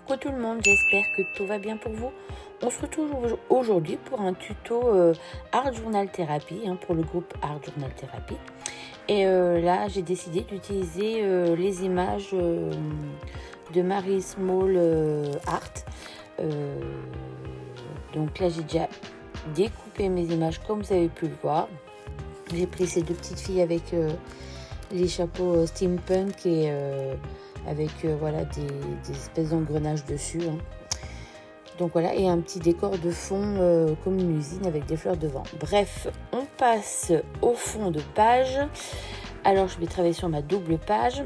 Coucou tout le monde, j'espère que tout va bien pour vous. On se retrouve aujourd'hui pour un tuto Art Journal Therapy, pour le groupe Art Journal Therapy. Et là, j'ai décidé d'utiliser les images de Marie Small Art. Donc là, j'ai déjà découpé mes images comme vous avez pu le voir. J'ai pris ces deux petites filles avec les chapeaux steampunk et avec voilà des espèces d'engrenages dessus. Donc voilà, et un petit décor de fond comme une usine avec des fleurs devant. Bref, on passe au fond de page. Alors je vais travailler sur ma double page.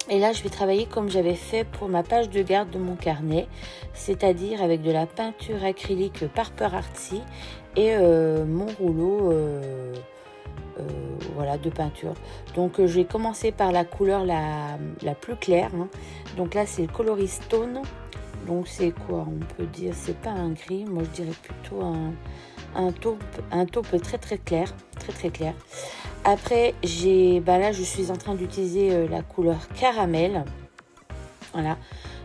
Et là, je vais travailler comme j'avais fait pour ma page de garde de mon carnet, c'est-à-dire avec de la peinture acrylique Paper Artsy et mon rouleau voilà, de peinture. Donc je vais commencer par la couleur la plus claire. Donc là, c'est le coloris Stone. Donc c'est quoi, on peut dire, c'est pas un gris, moi je dirais plutôt un taupe très très clair, très clair. Après là je suis en train d'utiliser la couleur caramel. Voilà,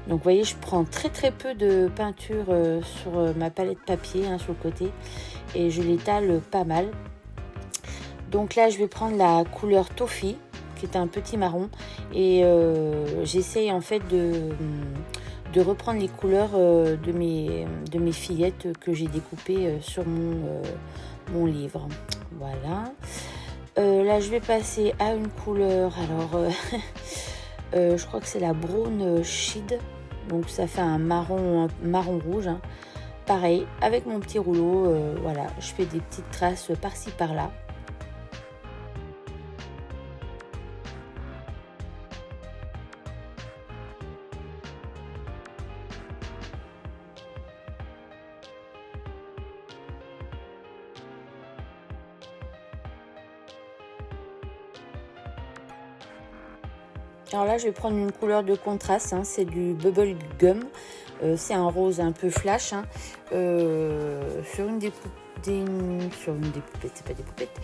donc vous voyez, je prends très peu de peinture sur ma palette papier sur le côté et je l'étale pas mal. Donc là je vais prendre la couleur toffee qui est un petit marron et j'essaye en fait de reprendre les couleurs de mes fillettes que j'ai découpées sur mon livre. Voilà. Là, je vais passer à une couleur. Alors, je crois que c'est la Brown Shade. Donc, ça fait un marron rouge. Pareil, avec mon petit rouleau, voilà, je fais des petites traces par-ci, par-là. Alors là, je vais prendre une couleur de contraste, c'est du Bubble Gum. C'est un rose un peu flash. Sur une des poupettes, c'est pas des poupettes.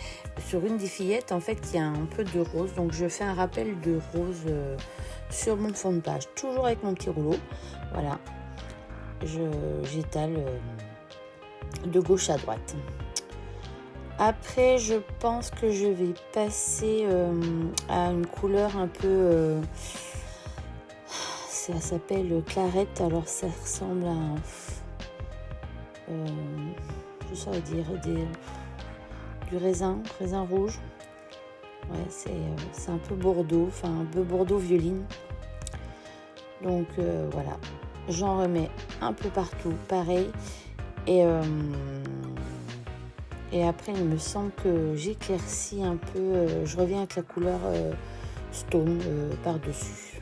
Sur une des fillettes, en fait, il y a un peu de rose. Donc, je fais un rappel de rose sur mon fond de page. Toujours avec mon petit rouleau. Voilà. J'étale de gauche à droite. Après, je pense que je vais passer à une couleur un peu... ça s'appelle clarette. Alors, ça ressemble à... je saurais dire du raisin rouge. Ouais, c'est un peu bordeaux, enfin un peu bordeaux violine. Donc, voilà. J'en remets un peu partout, pareil. Et après, il me semble que j'éclaircis un peu. Je reviens avec la couleur Stone par-dessus.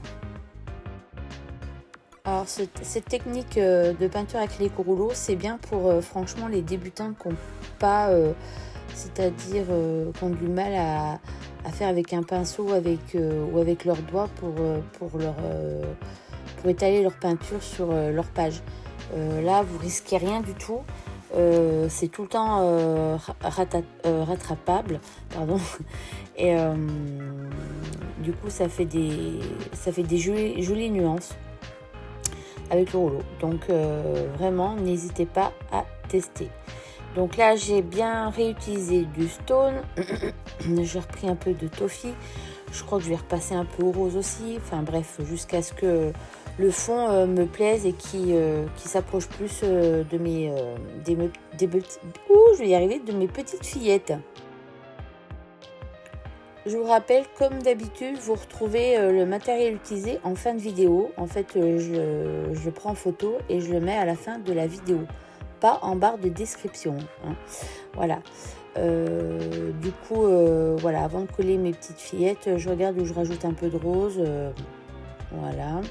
Alors, cette technique de peinture acrylique au rouleau, c'est bien pour franchement les débutants qui n'ont pas, c'est-à-dire qui ont du mal à faire avec un pinceau ou avec leurs doigts pour étaler leur peinture sur leur page. Là, vous risquez rien du tout. C'est tout le temps rattrapable, pardon. Et du coup, ça fait des jolies nuances avec le rouleau. Donc vraiment, n'hésitez pas à tester. Donc là, j'ai bien réutilisé du Stone. J'ai repris un peu de Toffee. Je crois que je vais repasser un peu au rose aussi. Enfin bref, jusqu'à ce que le fond me plaise et qui s'approche plus de mes petites fillettes. Je vous rappelle, comme d'habitude, vous retrouvez le matériel utilisé en fin de vidéo. En fait, je le prends en photo et je le mets à la fin de la vidéo, pas en barre de description. Voilà. Du coup, voilà, avant de coller mes petites fillettes, je regarde où je rajoute un peu de rose. Voilà.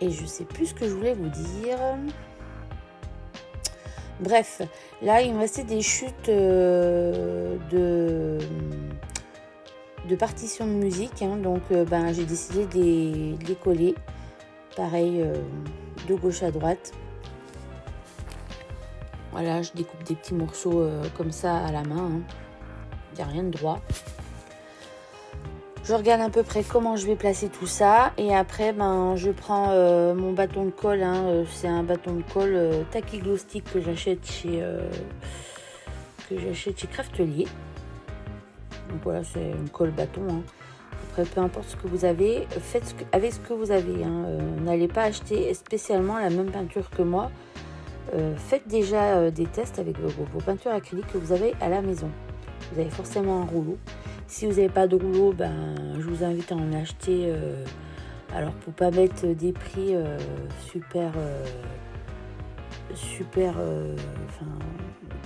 Et je sais plus ce que je voulais vous dire. Bref, là, il me restait des chutes de partitions de musique. Donc, j'ai décidé de les coller. Pareil, de gauche à droite. Voilà, je découpe des petits morceaux comme ça à la main. Il n'y a rien de droit. Je regarde à peu près comment je vais placer tout ça. Et après, ben, je prends mon bâton de colle. Hein, c'est un bâton de colle Tacky Glue Stick que j'achète chez Craftelier. Donc voilà, c'est une colle bâton. Hein. Après, peu importe ce que vous avez, faites avec ce que vous avez. Hein. N'allez pas acheter spécialement la même peinture que moi. Faites déjà des tests avec vos peintures acryliques que vous avez à la maison. Vous avez forcément un rouleau. Si vous n'avez pas de rouleau, ben, je vous invite à en acheter. Alors pour pas mettre des prix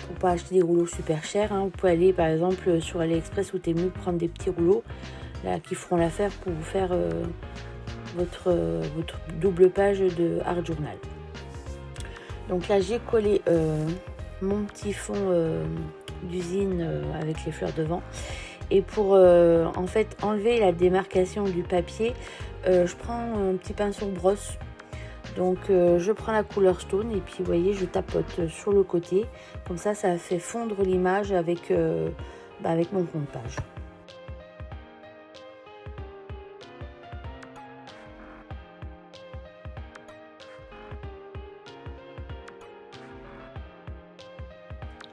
pour pas acheter des rouleaux super chers, hein, vous pouvez aller par exemple sur AliExpress ou Temu prendre des petits rouleaux là qui feront l'affaire pour vous faire votre double page de Art Journal. Donc là j'ai collé mon petit fond d'usine avec les fleurs de vent. Et pour en fait enlever la démarcation du papier, je prends un petit pinceau brosse. Donc je prends la couleur stone et puis vous voyez je tapote sur le côté. Comme ça fait fondre l'image avec mon fond de page.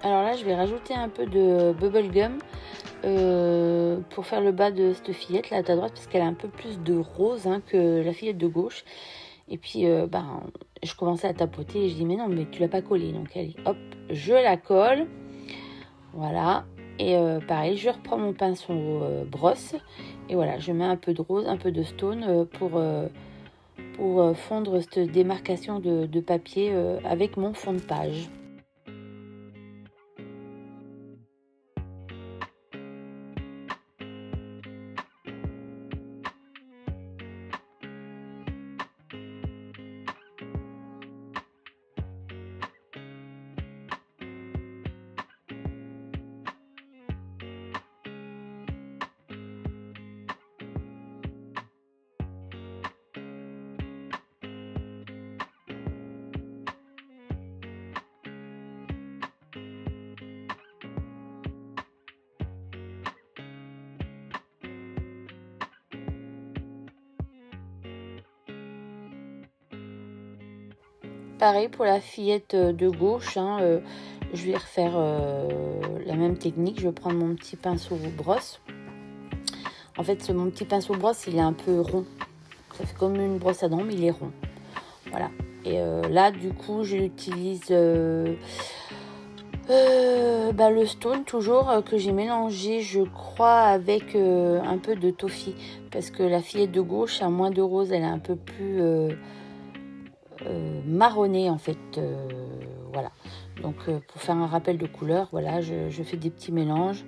Alors là je vais rajouter un peu de bubble gum pour faire le bas de cette fillette là à ta droite, parce qu'elle a un peu plus de rose hein, que la fillette de gauche. Et puis je commençais à tapoter et je dis mais non mais tu l'as pas collé. Donc allez hop, je la colle. Voilà. Et pareil, je reprends mon pinceau brosse. Et voilà, je mets un peu de rose, un peu de stone pour fondre cette démarcation de papier avec mon fond de page. Pareil pour la fillette de gauche, hein, je vais refaire la même technique. Je vais prendre mon petit pinceau brosse. En fait, mon petit pinceau brosse, il est un peu rond. Ça fait comme une brosse à dents, mais il est rond. Voilà. Et là, du coup, j'utilise le stone toujours que j'ai mélangé, je crois, avec un peu de toffee. Parce que la fillette de gauche a moins de rose, elle est un peu plus... marronné en fait, voilà. Donc pour faire un rappel de couleur, voilà, je fais des petits mélanges,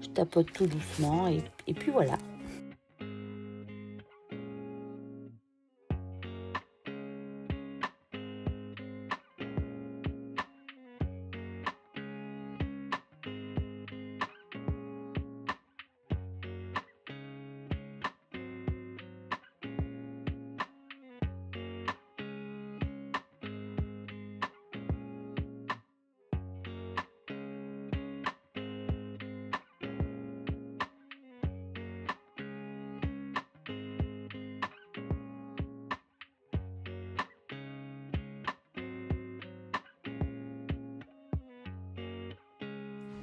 je tapote tout doucement et puis voilà.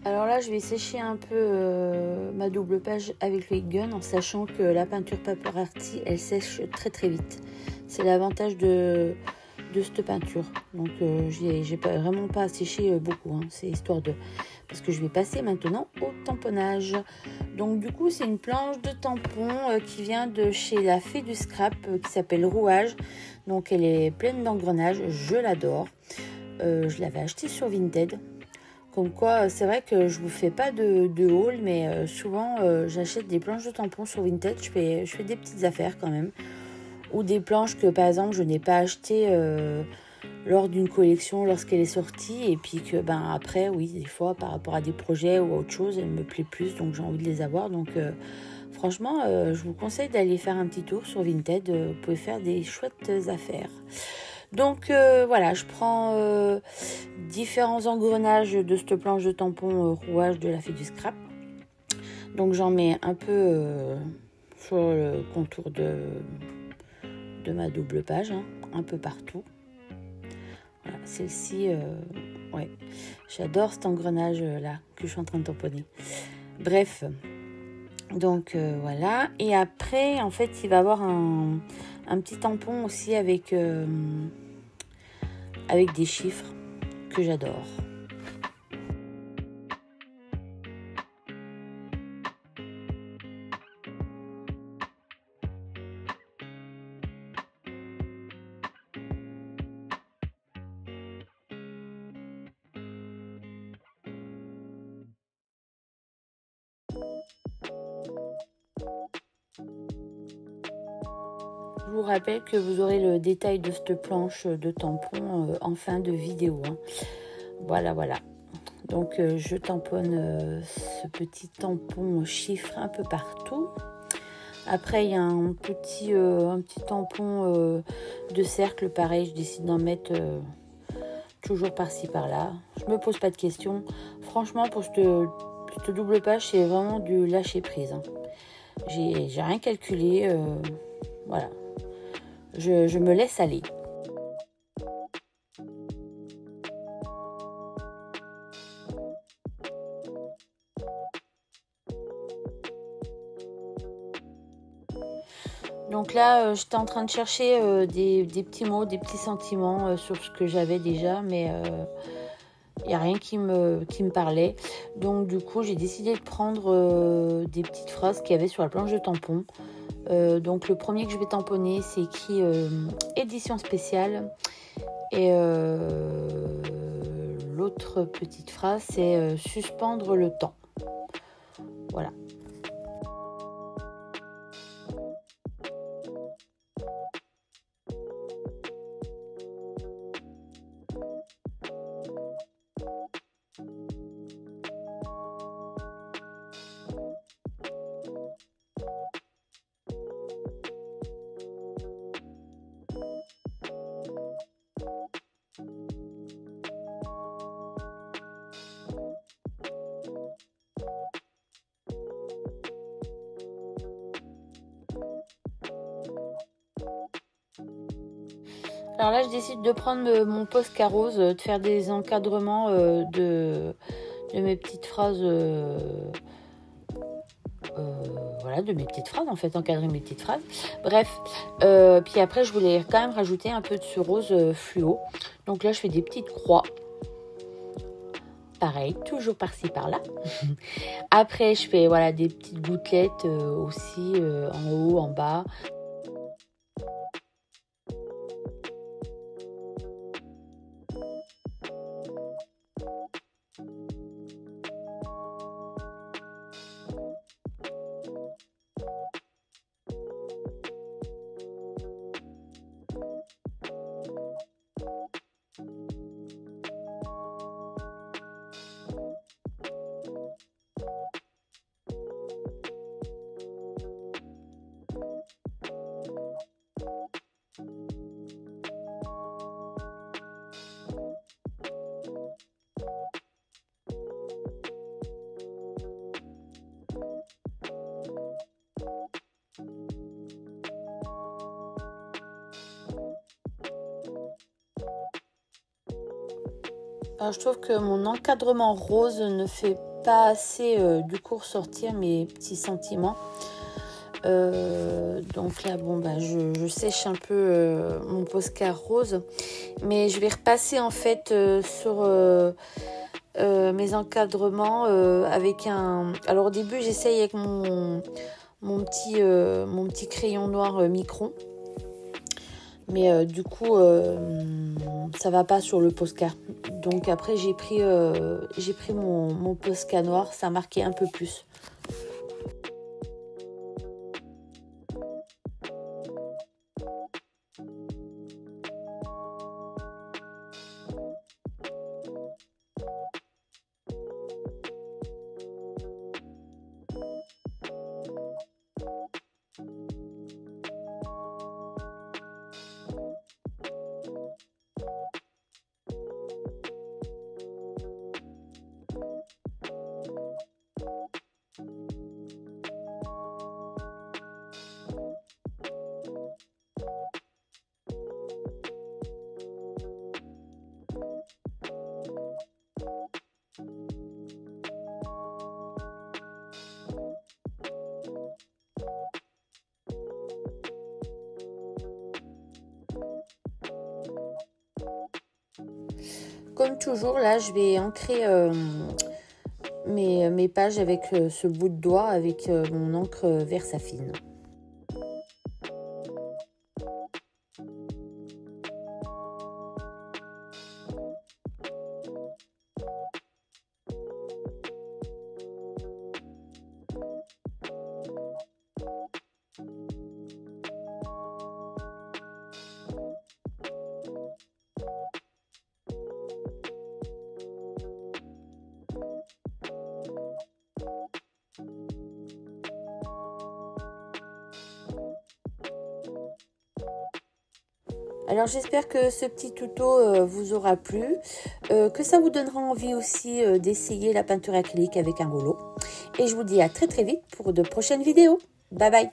Alors là, je vais sécher un peu ma double page avec le heat gun en sachant que la peinture Paparazzi, elle sèche très très vite. C'est l'avantage de cette peinture. Donc j'ai vraiment pas à sécher beaucoup. Hein. C'est histoire de... Parce que je vais passer maintenant au tamponnage. Donc du coup, c'est une planche de tampon qui vient de chez la Fée du Scrap qui s'appelle Rouage. Donc elle est pleine d'engrenages. Je l'adore. Je l'avais achetée sur Vinted. Comme quoi, c'est vrai que je vous fais pas de haul, mais souvent j'achète des planches de tampons sur Vinted. Je fais des petites affaires quand même. Ou des planches que par exemple je n'ai pas achetées lors d'une collection lorsqu'elle est sortie. Et puis que après, oui, des fois par rapport à des projets ou à autre chose, elle me plaît plus. Donc j'ai envie de les avoir. Donc franchement, je vous conseille d'aller faire un petit tour sur Vinted. Vous pouvez faire des chouettes affaires. Donc voilà, je prends différents engrenages de cette planche de tampon rouage de la Fée du Scrap. Donc j'en mets un peu sur le contour de ma double page, hein, un peu partout. Voilà, celle-ci, ouais, j'adore cet engrenage là que je suis en train de tamponner. Bref, donc voilà. Et après, en fait, il va y avoir un petit tampon aussi avec des chiffres que j'adore. Je vous rappelle que vous aurez le détail de cette planche de tampon en fin de vidéo, hein. Voilà. Donc je tamponne ce petit tampon chiffre un peu partout. Après il y a un petit tampon de cercle, pareil, je décide d'en mettre toujours par-ci par-là. Je me pose pas de questions. Franchement, pour cette double page, c'est vraiment du lâcher prise, hein. J'ai rien calculé, voilà. Je me laisse aller. Donc là, j'étais en train de chercher des petits mots, des petits sentiments sur ce que j'avais déjà, mais il n'y a rien qui me parlait. Donc du coup, j'ai décidé de prendre des petites phrases qu'il y avait sur la planche de tampon. Donc le premier que je vais tamponner, c'est écrit édition spéciale. Et l'autre petite phrase, c'est suspendre le temps. Voilà. Alors là, je décide de prendre mon Posca rose, de faire des encadrements de mes petites phrases. Voilà, de mes petites phrases, en fait, encadrer mes petites phrases. Bref, puis après, je voulais quand même rajouter un peu de ce rose fluo. Donc là, je fais des petites croix. Pareil, toujours par-ci, par-là. Après, je fais voilà, des petites gouttelettes aussi, en haut, en bas. Alors, je trouve que mon encadrement rose ne fait pas assez du coup ressortir mes petits sentiments. Donc là, bon, bah, je sèche un peu mon Posca rose. Mais je vais repasser en fait sur mes encadrements avec un... Alors au début, j'essaye avec mon petit crayon noir Micron. Mais du coup, ça va pas sur le Posca. Donc après, j'ai pris mon Posca noir. Ça marquait un peu plus. comme toujours, là, je vais ancrer mes pages avec ce bout de doigt, avec mon encre Versafine. Alors j'espère que ce petit tuto vous aura plu, que ça vous donnera envie aussi d'essayer la peinture acrylique avec un rouleau. Et je vous dis à très vite pour de prochaines vidéos. Bye bye!